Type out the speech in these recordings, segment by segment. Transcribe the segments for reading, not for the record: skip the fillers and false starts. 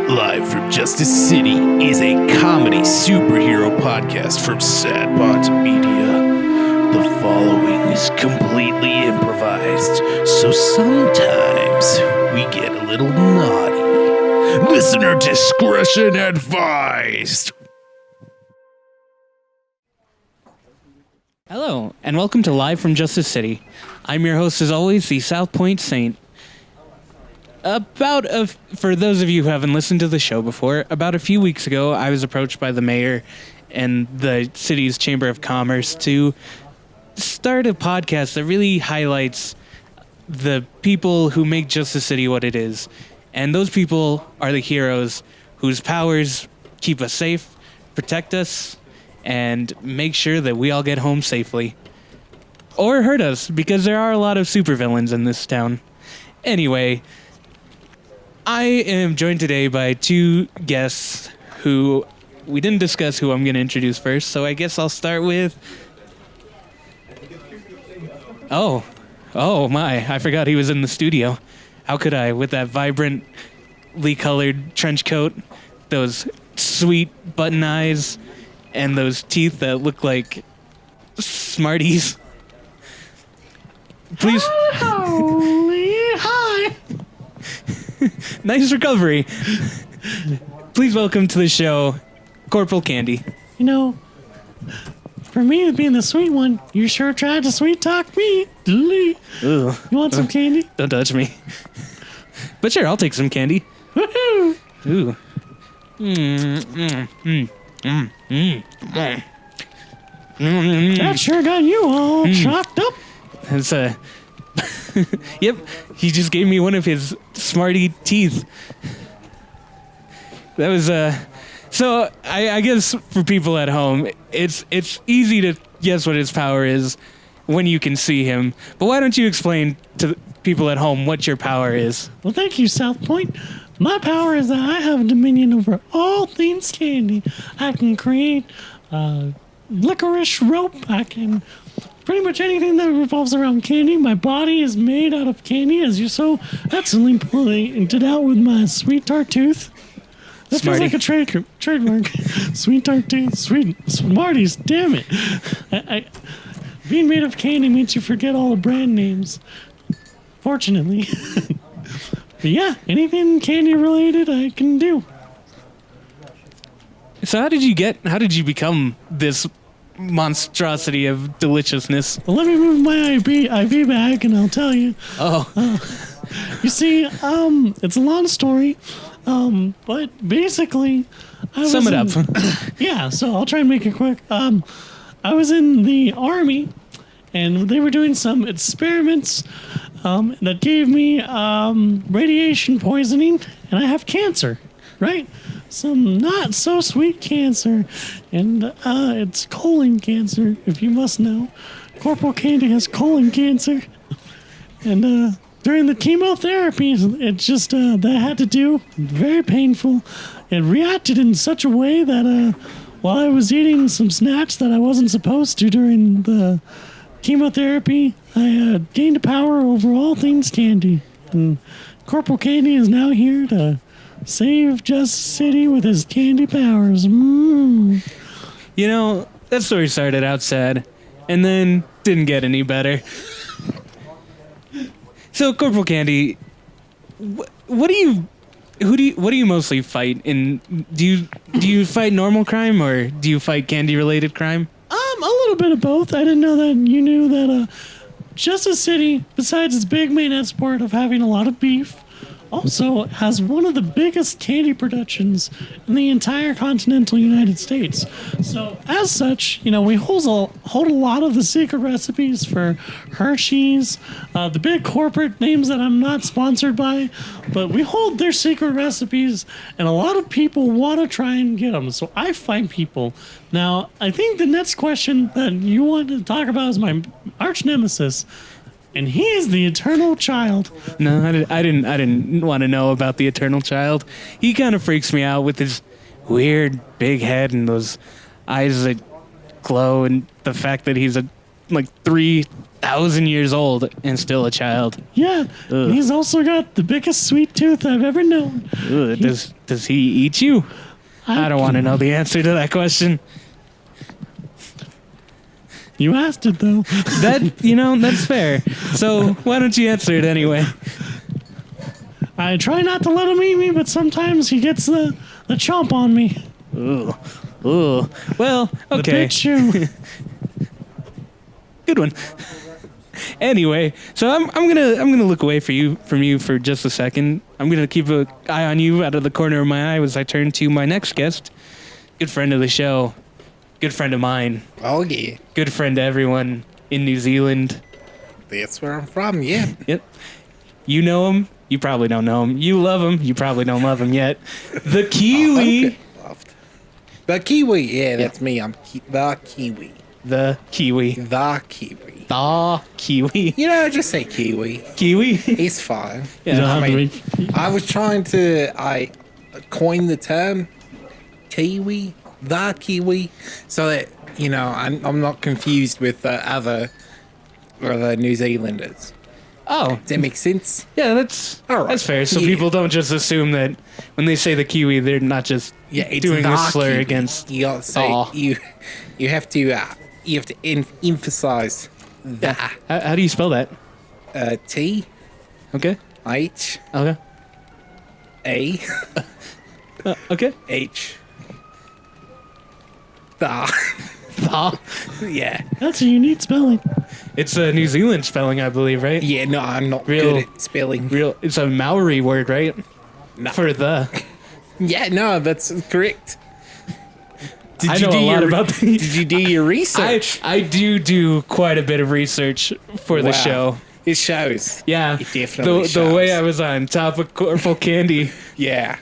Live from Justice City is a comedy superhero podcast from Sadbot Media. The following is completely improvised, so sometimes we get a little naughty. Listener discretion advised. Hello, and welcome to Live from Justice City. I'm your host, as always, the South Point Saint. For those of you who haven't listened to the show before, about a few weeks ago, I was approached by the mayor and the city's Chamber of Commerce to start a podcast that really highlights the people who make Justice City what it is. And those people are the heroes whose powers keep us safe, protect us, and make sure that we all get home safely. Or hurt us, because there are a lot of supervillains in this town. Anyway, I am joined today by two guests who we didn't discuss who I'm going to introduce first, so I guess I'll start with... Oh my, I forgot he was in the studio. How could I, with that vibrantly colored trench coat, those sweet button eyes, and those teeth that look like Smarties. Please. Holy hi. Nice recovery. Please welcome to the show, Corporal Candy. You know, for me being the sweet one, you sure tried to sweet talk me. Ugh. You want some candy? Don't touch me. But sure, I'll take some candy. Woohoo! Ooh. That sure got you all chocked up. It's yep, he just gave me one of his Smarty teeth. That was so I guess for people at home, it's easy to guess what his power is when you can see him. But why don't you explain to the people at home what your power is? Well, thank you, South Point. My power is that I have dominion over all things candy. I can create licorice rope. I can pretty much anything that revolves around candy. My body is made out of candy, as you so excellently pointed out with my sweet tart tooth. That Smarty. feels like a trademark. Sweet tart tooth, sweet Smarties. Damn it! Being made of candy means you forget all the brand names. Fortunately. But yeah, anything candy related I can do. So how did you become this monstrosity of deliciousness? Well, let me move my IV bag and I'll tell you. You see, it's a long story, but basically, Sum it up. Yeah, so I'll try and make it quick. I was in the army, and they were doing some experiments that gave me radiation poisoning, and I have cancer, right? Some not so sweet cancer, and it's colon cancer, if you must know. Corporal Candy has colon cancer, and during the chemotherapy, it just that I had to do, very painful. It reacted in such a way that while I was eating some snacks that I wasn't supposed to during the chemotherapy, I gained power over all things candy. And Corporal Candy is now here to save Justice City with his candy powers. You know, that story started out sad, and then didn't get any better. So, Corporal Candy, what do you mostly fight? Do you fight normal crime, or do you fight candy-related crime? A little bit of both. I didn't know that you knew that Justice City, besides its big main export of having a lot of beef, also has one of the biggest candy productions in the entire continental United States. So, as such, we hold a lot of the secret recipes for Hershey's, the big corporate names that I'm not sponsored by, but we hold their secret recipes, and a lot of people want to try and get them. So I find people. Now, I think the next question that you want to talk about is my arch nemesis. And he is the Eternal Child. No, I didn't want to know about the Eternal Child. He kind of freaks me out with his weird big head and those eyes that glow, and the fact that he's a like 3,000 years old and still a child. Yeah, Ugh. he's also got the biggest sweet tooth I've ever known. Ugh, does he eat you? I don't want to know the answer to that question. You asked it though. That's fair. So why don't you answer it anyway? I try not to let him eat me, but sometimes he gets the chomp on me. Ooh. Well, The okay. big chew. Good one. Anyway, so I'm gonna look away from you for just a second. I'm gonna keep an eye on you out of the corner of my eye as I turn to my next guest, good friend of the show, good friend of mine, Oh, yeah. good friend to everyone in New Zealand. That's where I'm from, yeah. Yep. You know him. You probably don't know him. You love him. You probably don't love him yet. The Kiwi. Loved. The Kiwi. Yeah, that's me. I'm the Kiwi. The Kiwi. The Kiwi. The Kiwi. You know, just say Kiwi. Kiwi. It's fine. Yeah. You don't have I to mean, make- I was trying to... I coined the term Kiwi. The Kiwi. So that, I'm not confused with other New Zealanders. Oh, Does that make sense? yeah, that's All right. that's fair. So Yeah. people don't just assume that when they say the Kiwi, they're not just Yeah, it's doing the the slur Kiwi. against. You got to say Aw. you have to emphasize the How do you spell that? T Okay. H Okay. A Okay. H the The. yeah That's a unique spelling. It's a New Zealand spelling, I believe, right? yeah. No, I'm not Real- good at spelling. Real. It's a Maori word, right? No. For the. Yeah, no, that's correct. Did I know a lot about the. Did you do your research? I do quite a bit of research for the Wow. show. It shows. Yeah, It definitely the way shows. I was on top of Corporal Candy. Yeah.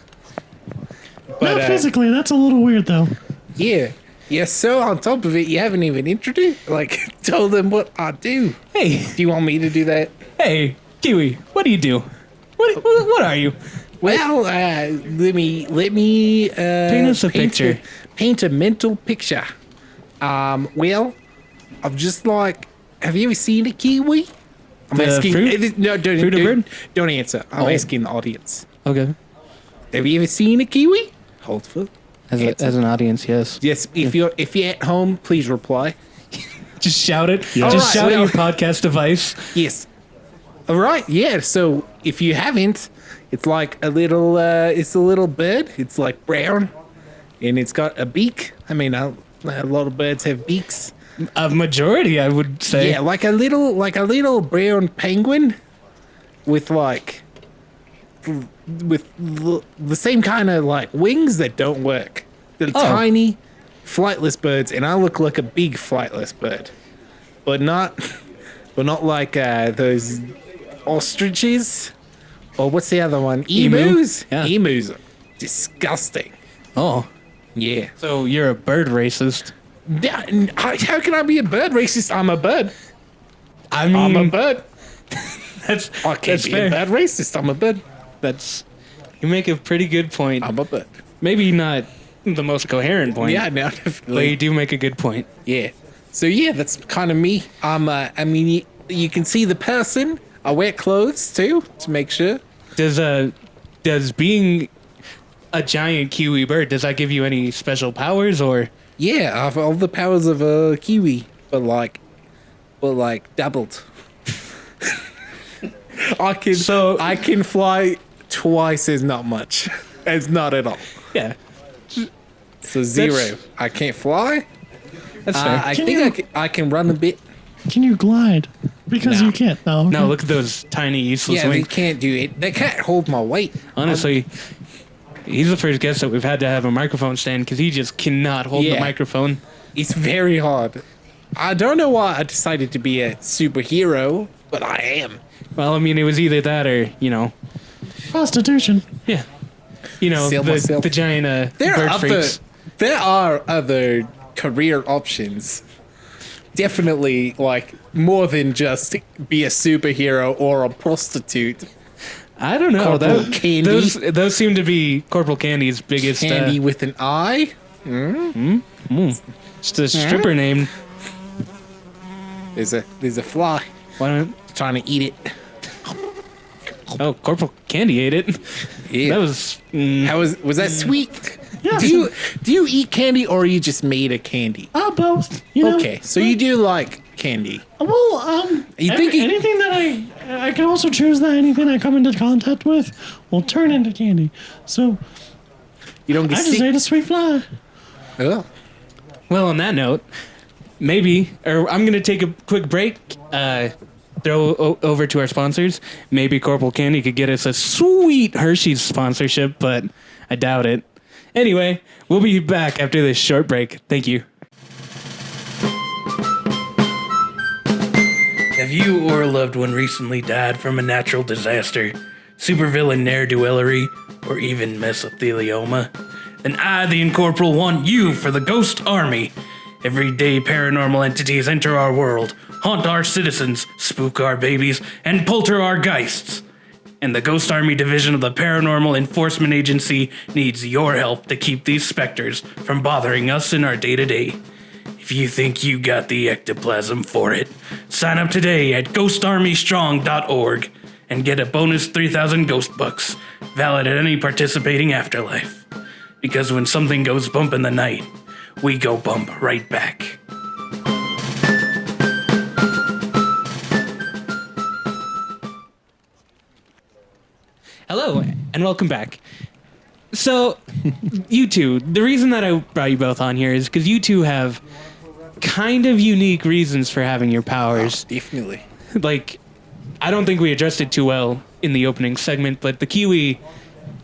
Not But physically, that's a little weird though. yeah. Yeah, so on top of it, you haven't even introduced, told them what I do. Hey, Do you want me to do that? hey, Kiwi, what do you do? What are you? Well, let me Paint us a picture. Paint a mental picture. Well, I'm just like, have you ever seen a kiwi? I'm The fruit? No, don't, Fruit or don't, bird? don't answer. I'm Oh. asking the audience. Okay. Have you ever seen a kiwi? Hold for. Answer. As an audience, yes. Yes, if you're at home, please reply. Just shout it. Yeah. Just Alright, shout at well- your podcast device. Yes. All right. Yeah. So if you haven't, it's like it's a little bird. It's like brown, and it's got a beak. I mean, a lot of birds have beaks. A majority, I would say. Yeah, like a little brown penguin, with the same kind of wings that don't work. They're Oh. tiny, flightless birds, and I look like a big flightless bird, but not like those ostriches, or what's the other one? Emu? Emus. Yeah. Emus are disgusting. Oh, Yeah. so you're a bird racist. How can I be a bird racist? I'm a bird. I mean, I'm a bird. that's I can't that's be fair. a bird racist. I'm a bird. That's you make a pretty good point. I'm a bird. Maybe not the most coherent point. Yeah, no, but you definitely. do make a good point. Yeah. So yeah, that's kind of me. I mean, you can see the person. I wear clothes too to make sure. Does being a giant kiwi bird, does that give you any special powers or? Yeah, I have all the powers of a kiwi, but doubled. I can fly twice as not much. As not at all. Yeah, So zero. I can't fly. that's fair. I Can think you- I can run a bit. Can you glide? Because No. you can't. Oh, okay. no, look at those tiny useless Yeah, they wings. can't do it. They can't hold my weight. Honestly, he's the first guest that we've had to have a microphone stand because he just cannot hold the Yeah. microphone. It's very hard. I don't know why I decided to be a superhero, but I am. Well, I mean, it was either that or Prostitution. yeah, Sell myself. the giant bird freaks. There are other career options. Definitely, more than just be a superhero or a prostitute. I don't know. Corporal Candy. Those seem to be Corporal Candy's biggest. Candy with an eye. Just a stripper name. There's a fly Why don't? trying to eat it. Oh, Corporal Candy ate it. Yeah. That was. How was that sweet? Yeah. Do you eat candy or are you just made of candy? Both. You know? Okay, so you do like candy. Well, You think anything that I can also choose that anything I come into contact with will turn into candy. So You don't I get just sick? ate a sweet fly. Oh. Well, on that note, I'm going to take a quick break. Throw over to our sponsors. Maybe Corporal Candy could get us a sweet Hershey's sponsorship, but I doubt it. Anyway, we'll be back after this short break. Thank you. Have you or a loved one recently died from a natural disaster, supervillain ne'er-do-wellery, or even mesothelioma? Then I, the Incorporal, want you for the Ghost Army. Every day paranormal entities enter our world, haunt our citizens, spook our babies, and polter our geists. And the Ghost Army Division of the Paranormal Enforcement Agency needs your help to keep these specters from bothering us in our day-to-day. If you think you got the ectoplasm for it, sign up today at ghostarmystrong.org and get a bonus 3,000 ghost bucks, valid at any participating afterlife. Because when something goes bump in the night, we go bump right back. Hello, and welcome back. So, you two, the reason that I brought you both on here is because you two have kind of unique reasons for having your powers. Definitely. Like, I don't think we addressed it too well in the opening segment, but the Kiwi,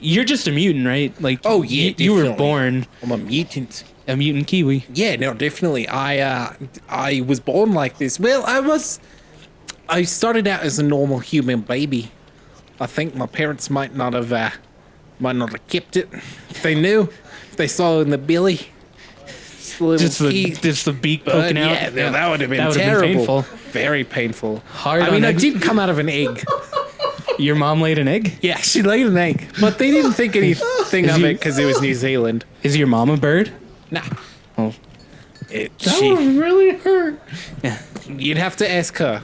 you're just a mutant, right? Like, Oh, yeah, you were definitely. born I'm a mutant. a mutant Kiwi. Yeah, no, definitely. I was born like this. Well, I started out as a normal human baby. I think my parents might not have kept it. If they knew, if they saw it in the belly. Just the beak poking out. Yeah, that would have been That would've been terrible. painful. Very painful. Hard I mean, on I eggs. did come out of an egg. Your mom laid an egg? Yeah, she laid an egg, but they didn't think anything of it because it was New Zealand. Is your mom a bird? Nah. Oh. That would really hurt. You'd have to ask her.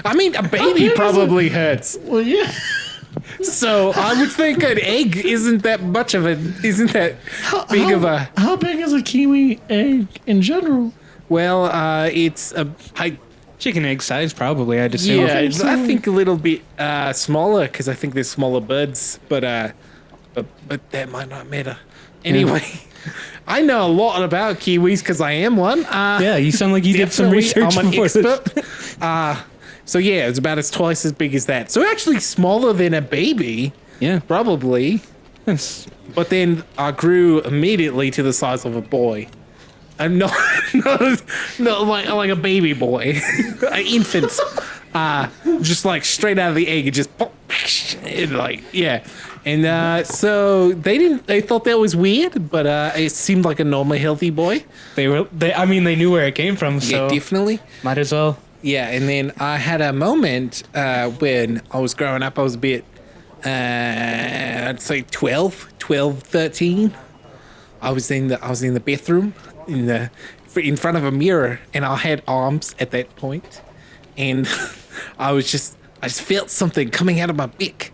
I mean, a baby probably hurts. Well, yeah. So I would think an egg isn't that big of a. How big is a kiwi egg in general? Well, it's Chicken egg size, probably, I'd assume. yeah, I think a little bit smaller because I think there's smaller birds, but that might not matter. Anyway, I know a lot about kiwis because I am one. Yeah, you sound like you did some Definitely, research I'm an before this. expert. So yeah, it's about twice as big as that. So actually smaller than a baby, Yeah. probably. That's, But then I grew immediately to the size of a boy. I'm not like a baby boy, an infant. Just like straight out of the egg, it just pop, and like yeah. And so they thought that was weird, but it seemed like a normally healthy boy. they knew where it came from, so Yeah, definitely. might as well. Yeah, and then I had a moment when I was growing up. I was a bit, I'd say 12, 13. I was in the bathroom in front of a mirror, and I had arms at that point, and I just felt something coming out of my beak,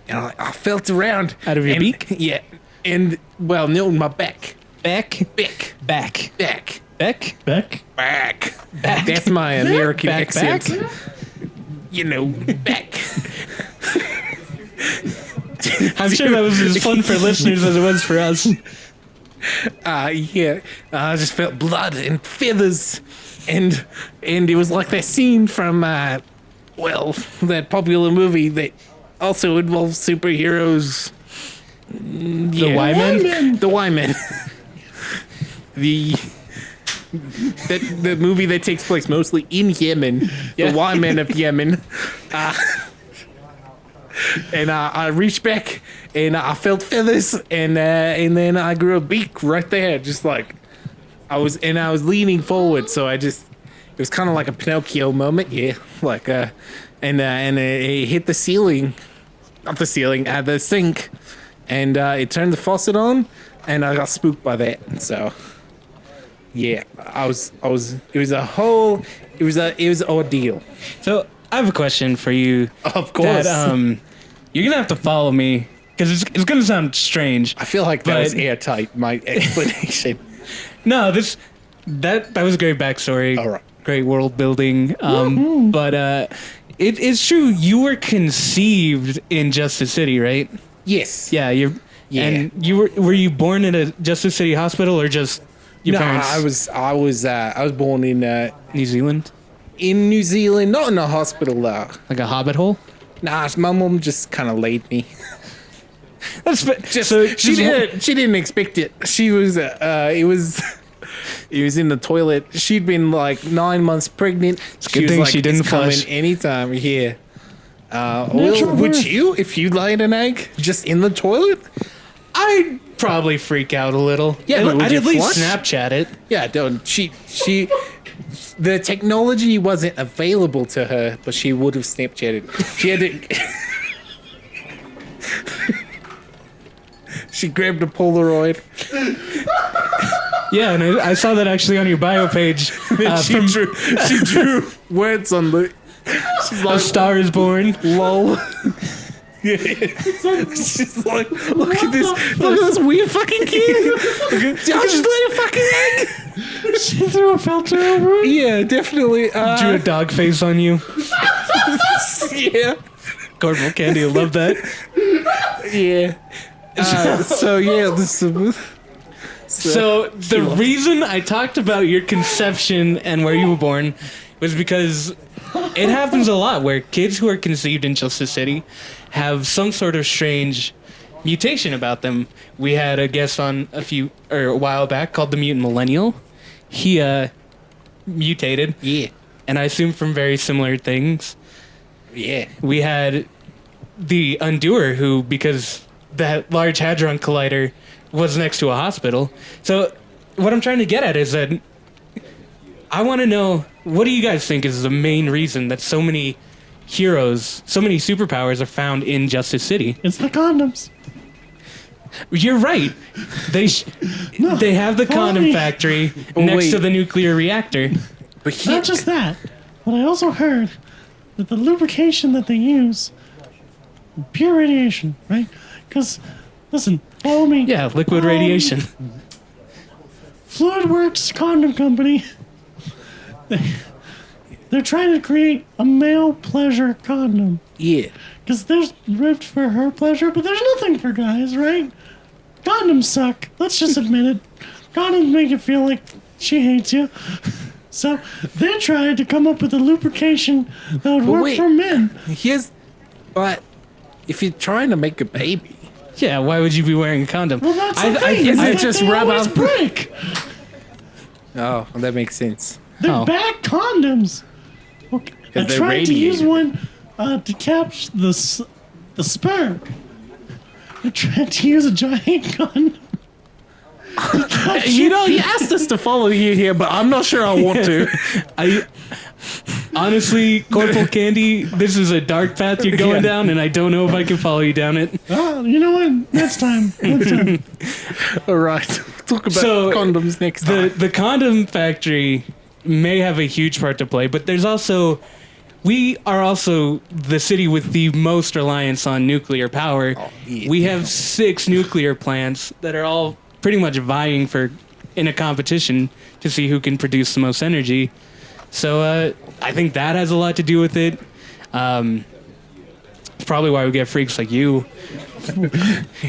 and I felt around Out of your and- beak? Yeah, and well, no, my back, Back. back, Back. back. Beck? Beck? Back. That's my American Back, accent. back? You know, back. I'm sure that was as fun for listeners as it was for us. Yeah. I just felt blood and feathers, and it was like that scene from that popular movie that also involves superheroes. The Y-Men? The Y-Men. The movie that takes place mostly in Yemen, Yeah. the Y-Men of Yemen. And I reached back and I felt feathers, and then I grew a beak right there, just like I was leaning forward, so it was kind of like a Pinocchio moment, yeah, like and it hit the ceiling, not the ceiling, the sink, and it turned the faucet on, and I got spooked by that, so. Yeah, it was an ordeal. So I have a question for you. Of course. That, you're gonna have to follow me because it's gonna sound strange. I feel like that but- was airtight, my explanation. No, that was a great backstory. All right. Great world building. But it's true. You were conceived in Justice City, right? Yes. Yeah. And were you born in a Justice City hospital or just your parents? I was born in New Zealand, New Zealand, not in a hospital though. like a hobbit hole. Nah, my mom just kind of laid me. She didn't expect it. She was it was in the toilet. She'd been like 9 months pregnant. It's a good thing she didn't "It's coming flush." anytime here. Would you if you laid an egg just in the toilet? I'd probably freak out a little. Yeah, but would I'd you at least flush? Snapchat it. Yeah, don't. She the technology wasn't available to her, but she would have Snapchatted. She had to. She grabbed a Polaroid. Yeah, and I saw that actually on your bio page. She drew words on the. She's A like, Star is Born. lol. Yeah. She's like, look at this weird fucking kid. I just laid a fucking egg. She threw a filter over it. Yeah, definitely. Drew a dog face on you. Yeah. Corporal Candy, I love that. Yeah. So yeah, So the reason I talked about your conception and where you were born was because it happens a lot where kids who are conceived in Justice City have some sort of strange mutation about them. We had a guest on a while back called the Mutant Millennial. He mutated. Yeah. And I assume from very similar things. Yeah. We had the Undoer who, because that Large Hadron Collider was next to a hospital. So what I'm trying to get at is that I want to know, what do you guys think is the main reason that so many heroes, so many superpowers are found in Justice City? It's the condoms. You're right. They have the condom factory next to the nuclear reactor. But Not just that, but I also heard that the lubrication that they use, pure radiation, right? Because, listen, follow me. Yeah, liquid radiation. Fluidworks Condom Company. They're trying to create a male pleasure condom. yeah. Because there's ripped for her pleasure, but there's nothing for guys, right? Condoms suck. Let's just admit it. Condoms make you feel like she hates you. So they tried to come up with a lubrication that would work wait. for men. But if you're trying to make a baby, Yeah, why would you be wearing a condom? Well, that's the thing. Isn't is it that just they rub always out- break. oh, well, that makes sense. They're Oh. back condoms. Okay. I they're tried to use radiated. one to catch the sperm. I tried to use a giant condom. You asked us to follow you here, but I'm not sure I want to. Honestly, Corporal Candy, this is a dark path you're going down, and I don't know if I can follow you down it. Oh, you know what? Next time. Next time. All right. Talk about condoms next time. The condom factory may have a huge part to play, but we are also the city with the most reliance on nuclear power. yeah, We have 6 nuclear plants that are all pretty much vying in a competition to see who can produce the most energy. So I think that has a lot to do with it. It's probably why we get freaks like you.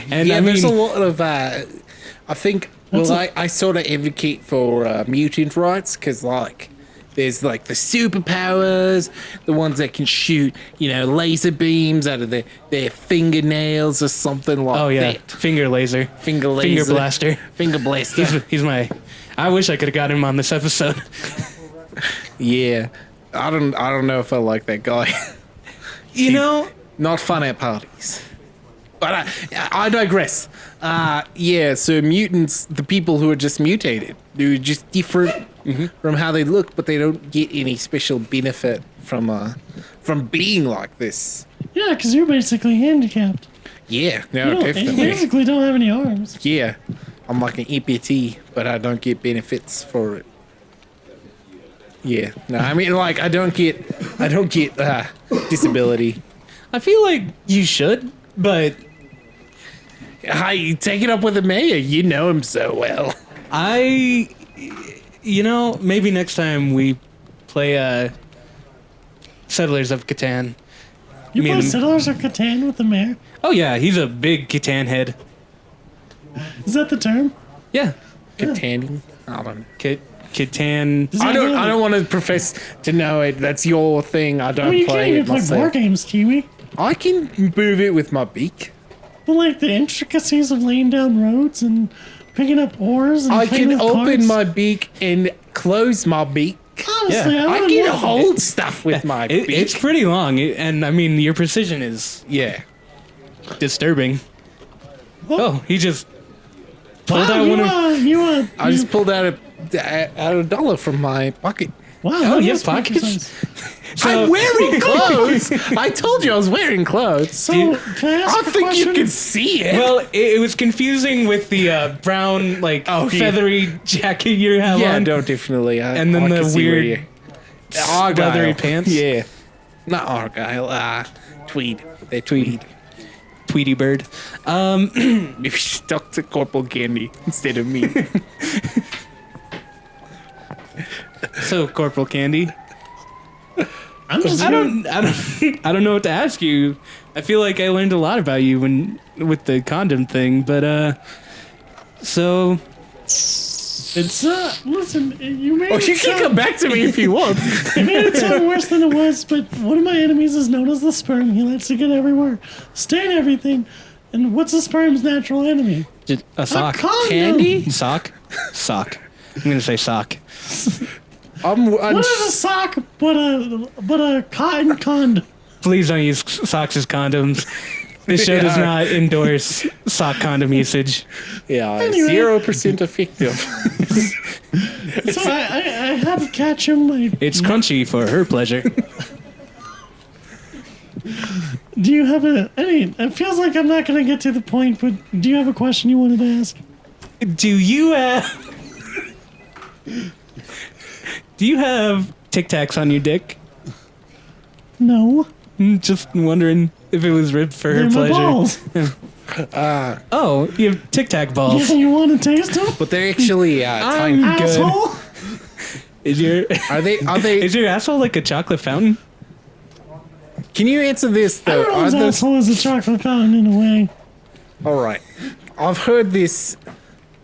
And yeah, I mean, there's a lot of. I think. Well, I sort of advocate for mutant rights because, like, there's like the superpowers, the ones that can shoot, laser beams out of their fingernails or something like oh yeah, that. finger laser, Finger laser, finger blaster. finger blaster. He's my. I wish I could have got him on this episode. Yeah, I don't know if I like that guy. You know, Not fun at parties. But I digress. Yeah, so mutants, the people who are just mutated, they're just different from how they look, but they don't get any special benefit from being like this. Yeah, because you're basically handicapped. Yeah, no, You definitely. basically don't have any arms. Yeah. I'm like an EPT, but I don't get benefits for it. Yeah, no, I mean, like, I don't get disability. I feel like you should, but I take it up with the mayor. You know him so well. maybe next time we play Settlers of Catan. You play Settlers of Catan with the mayor? Oh yeah, he's a big Catan head. Is that the term? Yeah, Catan. I don't know. Catan. Is that I really- don't want to profess to know it. That's your thing. I don't Well, you play can't even it play myself. board games, Kiwi. I can move it with my beak. But like the intricacies of laying down roads and picking up oars and I playing can with open cards. my beak and close my beak. Honestly, Yeah. I I would can love it. hold stuff with my beak. It's pretty long, and I mean your precision is Yeah. disturbing. Oh, he just pulled Wow, out one of. I just pulled out a dollar from my pocket. Wow, Oh, you that's have pretty pockets? precise. I'm wearing clothes. I told you I was wearing clothes. So, can I ask I a think question? you can see it. Well, it was confusing with the brown, like Oh, yeah. feathery jacket you have yeah, on, no, definitely. and then the weird leathery pants. Yeah. Not Argyle. Tweed. They're tweed. Tweety bird. Maybe you should talk to Corporal Candy instead of me. So, Corporal Candy, I'm just I don't know what to ask you. I feel like I learned a lot about you with the condom thing, but so It's listen, you made Oh, it you can sound, come back to me if you want. you made it sound worse than it was. But one of my enemies is known as the sperm. He likes to get everywhere, stain everything. And what's the sperm's natural enemy? just a sock. condom. Candy? Sock. I'm gonna say sock. I'm What is a sock but a cotton condom? Please don't use socks as condoms. This show does Yeah. not endorse sock condom usage. yeah, Anyway. 0% effective. So I had to catch him. It's crunchy for her pleasure. Do you have any? It feels like I'm not going to get to the point, but do you have a question you wanted to ask? Do you have Tic Tacs on your dick? No. Just wondering if it was ribbed for her They're my pleasure. balls. Oh, you have Tic Tac balls. Yeah, you want to taste them? But they're actually tiny. Good. Asshole. Is your Are they? is your asshole like a chocolate fountain? Can you answer this though? Are Everyone's those? asshole is a chocolate fountain in a way. All right, I've heard this,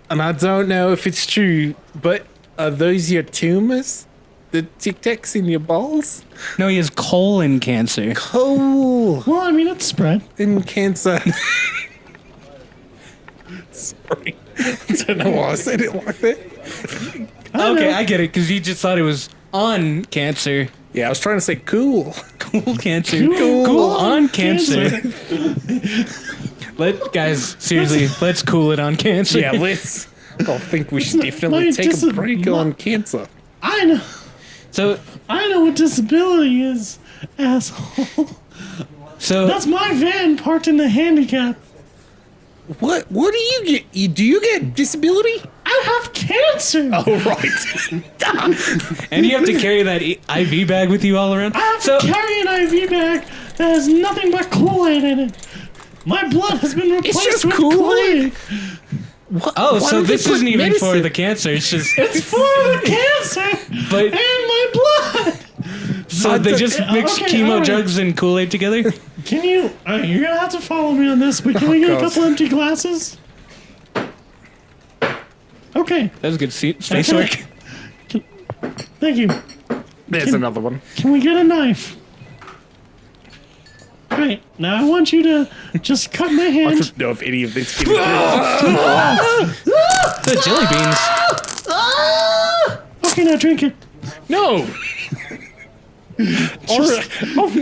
and I don't know if it's true. But are those your tumors? The Tic Tacs in your balls? No, he has colon cancer. Cool. Well, I mean, it's spread. In cancer. Sorry, I don't know why I said it like that. Okay, I get it, because you just thought it was on cancer. Yeah, I was trying to say cool. Cool cancer. Cool on on cancer. Guys, seriously, let's cool it on cancer. Yeah, let's. I think we should definitely my take a break on cancer. I know. So, What disability is, asshole. That's my van parked in the handicap. What do you get? Do you get disability? I have cancer. Oh, right. and you have to carry that IV bag with you all around. I have to carry an IV bag that has nothing but Kool-Aid in it. My blood has been replaced just with Kool-Aid? Kool-Aid. Oh, Why so don't they this put isn't even for medicine? the cancer. It's just It's for the cancer But- and my blood. so they just mix Okay, chemo alright. drugs and Kool-Aid together. Can you? You're gonna have to follow me on this, but can we get a God. couple empty glasses? Okay, That was good space Okay. work. thank you. There's another one. Can we get a knife? Alright, now I want you to just cut my I hand. don't know if any of this can The jelly beans. Okay, now drink it. No. I've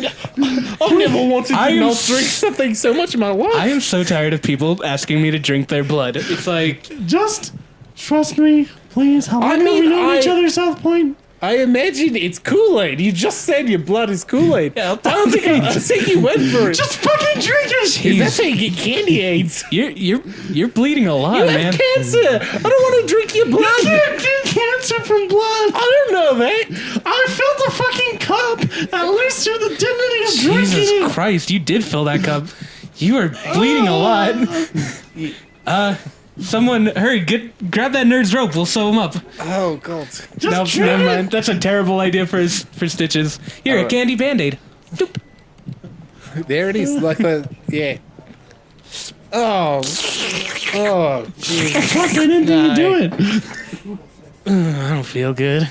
never wanted I to am not drink something so much in my life. I am so tired of people asking me to drink their blood. It's like, Just trust me, please. How long have we known each other, South Point? I imagine it's Kool-Aid. You just said your blood is Kool-Aid. Yeah, I don't think you went for it. Just fucking drink it. That's how you get candy AIDS. You're bleeding a lot, You man. have cancer. I don't want to drink your blood. You can't get cancer from blood. I don't know that. I filled the fucking cup. At least through the dignity of drinking Jesus it. Christ, you did fill that cup. You are bleeding a lot. Someone, hurry, grab that nerd's rope. We'll sew him up. Oh, God. No, never mind. That's a terrible idea for stitches. Here, a candy Band-Aid. Doop. There it is. Like the, yeah. Oh. Oh, geez. Fuck, I didn't think you do it. I don't feel good.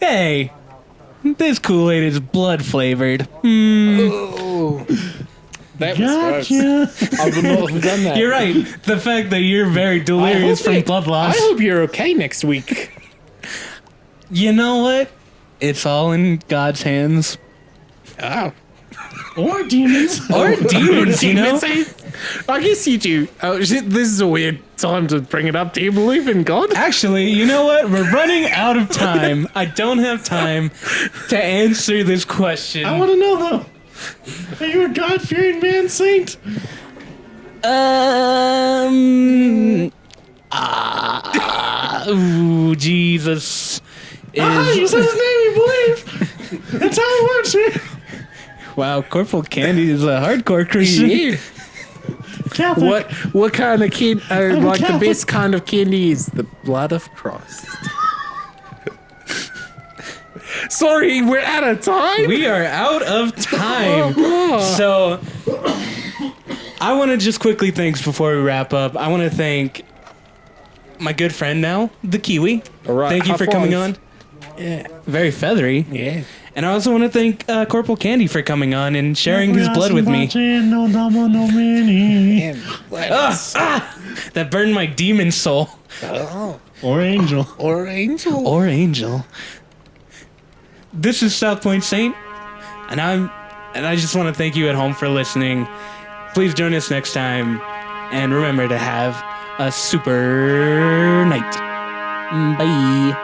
Hey, this Kool-Aid is blood flavored. Oh. That was Gotcha. gross. I would not have done that. You're right. The fact that you're very delirious from blood loss. I hope you're okay next week. You know what? It's all in God's hands. Oh. Or demons. Or demons, you know? I guess you do. Oh, shit, this is a weird time to bring it up. Do you believe in God? Actually, you know what? We're running out of time. I don't have time to answer this question. I want to know, though. Are you a God-fearing man, Saint? Ooh, Jesus. You said his name, you believe. That's how it works here. Wow, Corporal Candy is a hardcore Christian. Yeah. Catholic. What kind of kid? Like the Catholic. best kind of candy is the blood of Christ. Sorry, we're out of time. We are out of time. Oh. So, I want to just quickly thank before we wrap up. I want to thank my good friend now, the Kiwi. All right, Thank you high for coming on. five. Yeah. Very feathery. Yeah. And I also want to thank Corporal Candy for coming on and sharing his blood with me. No damo, no mini. And lettuce. That burned my demon soul. Oh. Or angel. Or angel. Or angel. This is South Point Saint, and I just want to thank you at home for listening. Please join us next time, and remember to have a super night. Bye.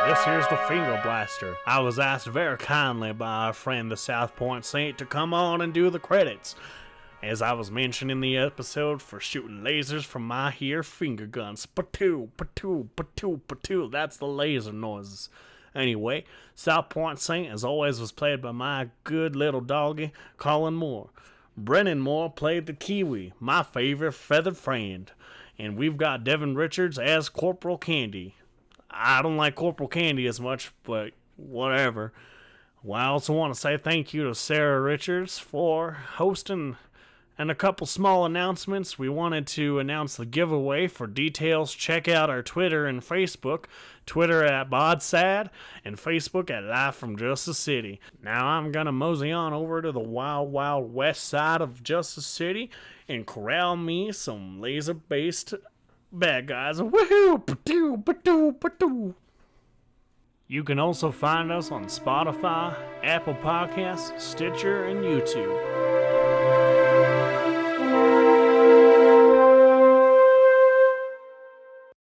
This here's the Finger Blaster. I was asked very kindly by our friend the South Point Saint to come on and do the credits. As I was mentioned in the episode for shooting lasers from my here finger guns. Patoo, patoo, patoo, patoo. That's the laser noises. Anyway, South Point Saint, as always, was played by my good little doggy, Colin Moore. Brennan Moore played the Kiwi, my favorite feathered friend. And we've got Devin Richards as Corporal Candy. I don't like Corporal Candy as much, but whatever. Well, I also want to say thank you to Sarah Richards for hosting, and a couple small announcements. We wanted to announce the giveaway. For details, check out our Twitter and Facebook. Twitter at BodSad and Facebook at Live from Justice City. Now I'm going to mosey on over to the wild, wild west side of Justice City and corral me some laser-based bad guys. Woohoo! Patoo, patoo, patoo. You can also find us on Spotify, Apple Podcasts, Stitcher, and YouTube.